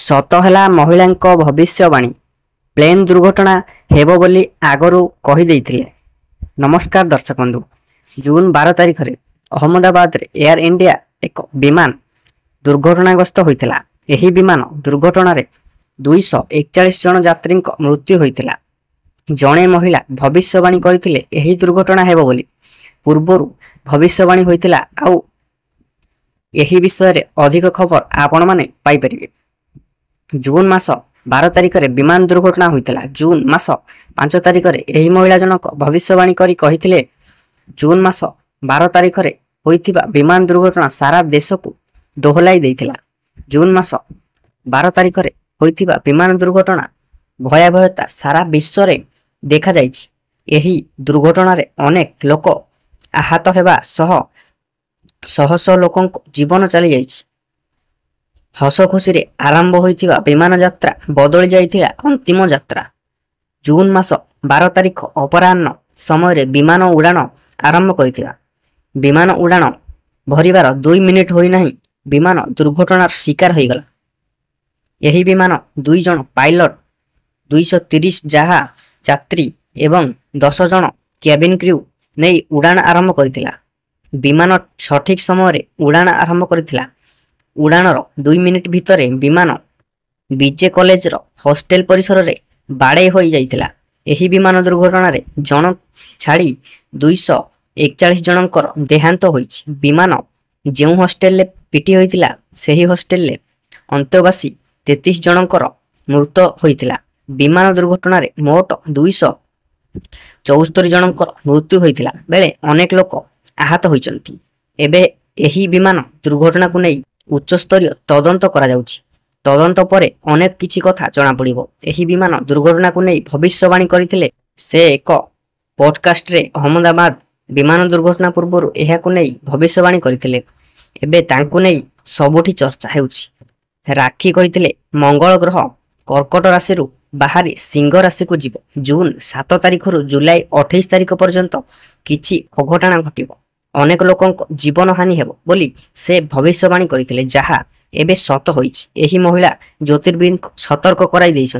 ସତ ହେଲା ମହିଳାଙ୍କ ଭବିଷ୍ୟବାଣୀ। ପ୍ଲେନ୍ ଦୁର୍ଘଟଣା ହେବ ବୋଲି ଆଗରୁ କହିଦେଇଥିଲେ। ନମସ୍କାର ଦର୍ଶକ ବନ୍ଧୁ। ଜୁନ୍ 12 ତାରିଖରେ ଅହମ୍ମଦାବାଦରେ ଏୟାର ଇଣ୍ଡିଆ ଏକ ବିମାନ ଦୁର୍ଘଟଣାଗ୍ରସ୍ତ ହୋଇଥିଲା। ଏହି ବିମାନ ଦୁର୍ଘଟଣାରେ 241 ଜଣ ଯାତ୍ରୀଙ୍କ ମୃତ୍ୟୁ ହୋଇଥିଲା। ଜଣେ ମହିଳା ଭବିଷ୍ୟବାଣୀ କରିଥିଲେ ଏହି ଦୁର୍ଘଟଣା ହେବ ବୋଲି। ପୂର୍ବରୁ ଭବିଷ୍ୟବାଣୀ ହୋଇଥିଲା। ଆଉ ଏହି ବିଷୟରେ ଅଧିକ ଖବର ଆପଣମାନେ ପାଇପାରିବେ। ଜୁନ୍ ମାସ 12 ତାରିଖରେ ବିମାନ ଦୁର୍ଘଟଣା ହୋଇଥିଲା। ଜୁନ୍ ମାସ 5 ତାରିଖରେ ଏହି ମହିଳା ଜଣକ ଭବିଷ୍ୟବାଣୀ କରି କହିଥିଲେ ଜୁନ୍ ମାସ 12 ତାରିଖରେ ହୋଇଥିବା ବିମାନ ଦୁର୍ଘଟଣା ସାରା ଦେଶକୁ ଦୋହଲାଇ ଦେଇଥିଲା। ଜୁନ୍ ମାସ 12 ତାରିଖରେ ହୋଇଥିବା ବିମାନ ଦୁର୍ଘଟଣା ଭୟାବହତା ସାରା ବିଶ୍ୱରେ ଦେଖାଯାଇଛି। ଏହି ଦୁର୍ଘଟଣାରେ ଅନେକ ଲୋକ ଆହତ ହେବା ସହ ଶହ ଶହ ଲୋକଙ୍କ ଜୀବନ ଚାଲିଯାଇଛି। ହସ ଖୁସିରେ ଆରମ୍ଭ ହୋଇଥିବା ବିମାନ ଯାତ୍ରା ବଦଳି ଯାଇଥିଲା ଅନ୍ତିମ ଯାତ୍ରା। ଜୁନ୍ ମାସ 12 ତାରିଖ ଅପରାହ୍ନ ସମୟରେ ବିମାନ ଉଡ଼ାଣ ଆରମ୍ଭ କରିଥିଲା। ବିମାନ ଉଡ଼ାଣ ଭରିବାର 2 ମିନିଟ୍ ହୋଇନାହିଁ ବିମାନ ଦୁର୍ଘଟଣାର ଶିକାର ହୋଇଗଲା। ଏହି ବିମାନ 2 ଜଣ ପାଇଲଟ, 230 ଯାହା ଯାତ୍ରୀ ଏବଂ 10 ଜଣ କ୍ୟାବିନ୍ କ୍ରିଉ ନେଇ ଉଡ଼ାଣ ଆରମ୍ଭ କରିଥିଲା। ବିମାନ ସଠିକ୍ ସମୟରେ ଉଡ଼ାଣ ଆରମ୍ଭ କରିଥିଲା। ଉଡ଼ାଣର 2 ମିନିଟ୍ ଭିତରେ ବିମାନ ବିଜେ କଲେଜର ହଷ୍ଟେଲ ପରିସରରେ ବାଡ଼େଇ ହୋଇଯାଇଥିଲା। ଏହି ବିମାନ ଦୁର୍ଘଟଣାରେ ଜଣ ଛାଡ଼ି 241 ଜଣଙ୍କର ଦେହାନ୍ତ ହୋଇଛି। ବିମାନ ଯେଉଁ ହଷ୍ଟେଲରେ ପିଟି ହୋଇଥିଲା ସେହି ହଷ୍ଟେଲରେ ଅନ୍ତେବାସୀ 33 ଜଣଙ୍କର ମୃତ୍ୟୁ ହୋଇଥିଲା। ବିମାନ ଦୁର୍ଘଟଣାରେ ମୋଟ 274 ଜଣଙ୍କର ମୃତ୍ୟୁ ହୋଇଥିଲା ବେଳେ ଅନେକ ଲୋକ ଆହତ ହୋଇଛନ୍ତି। ଏବେ ଏହି ବିମାନ ଦୁର୍ଘଟଣାକୁ ନେଇ ଉଚ୍ଚସ୍ତରୀୟ ତଦନ୍ତ କରାଯାଉଛି। ତଦନ୍ତ ପରେ ଅନେକ କିଛି କଥା ଜଣାପଡ଼ିବ। ଏହି ବିମାନ ଦୁର୍ଘଟଣାକୁ ନେଇ ଭବିଷ୍ୟବାଣୀ କରିଥିଲେ ସେ ଏକ ପଡକାଷ୍ଟରେ। ଅହମ୍ମଦାବାଦ ବିମାନ ଦୁର୍ଘଟଣା ପୂର୍ବରୁ ଏହାକୁ ନେଇ ଭବିଷ୍ୟବାଣୀ କରିଥିଲେ। ଏବେ ତାଙ୍କୁ ନେଇ ସବୁଠି ଚର୍ଚ୍ଚା ହେଉଛି। ରାକ୍ଷୀ କହିଥିଲେ ମଙ୍ଗଳ ଗ୍ରହ କର୍କଟ ରାଶିରୁ ବାହାରି ସିଂହ ରାଶିକୁ ଯିବ। ଜୁନ୍ 7 ତାରିଖରୁ ଜୁଲାଇ 28 ତାରିଖ ପର୍ଯ୍ୟନ୍ତ କିଛି ଅଘଟଣା ଘଟିବ। ଅନେକ ଲୋକଙ୍କ ଜୀବନ ହାନି ହେବ ବୋଲି ସେ ଭବିଷ୍ୟବାଣୀ କରିଥିଲେ, ଯାହା ଏବେ ସତ ହୋଇଛି। ଏହି ମହିଳା ଜ୍ୟୋତିର୍ବିଦଙ୍କୁ ସତର୍କ କରାଇ ଦେଇଛନ୍ତି।